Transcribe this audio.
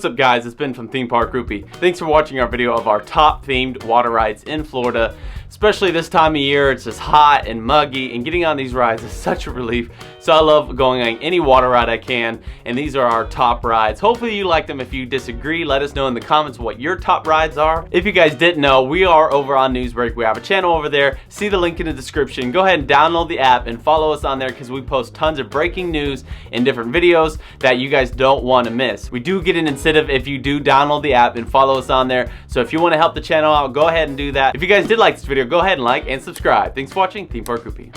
What's up guys, it's Ben from Theme Park Groupie. Thanks for watching our video of our top themed water rides in Florida. Especially this time of year, it's just hot and muggy, and getting on these rides is such a relief. So I love going on any water ride I can, and these are our top rides. Hopefully you like them. If you disagree, let us know in the comments what your top rides are. If you guys didn't know, we are over on Newsbreak. We have a channel over there. See the link in the description. Go ahead and download the app and follow us on there because we post tons of breaking news and different videos that you guys don't want to miss. We do get an incentive if you do download the app and follow us on there. So if you want to help the channel out, go ahead and do that. If you guys did like this video, go ahead and like and subscribe. Thanks for watching Theme Park Groupie.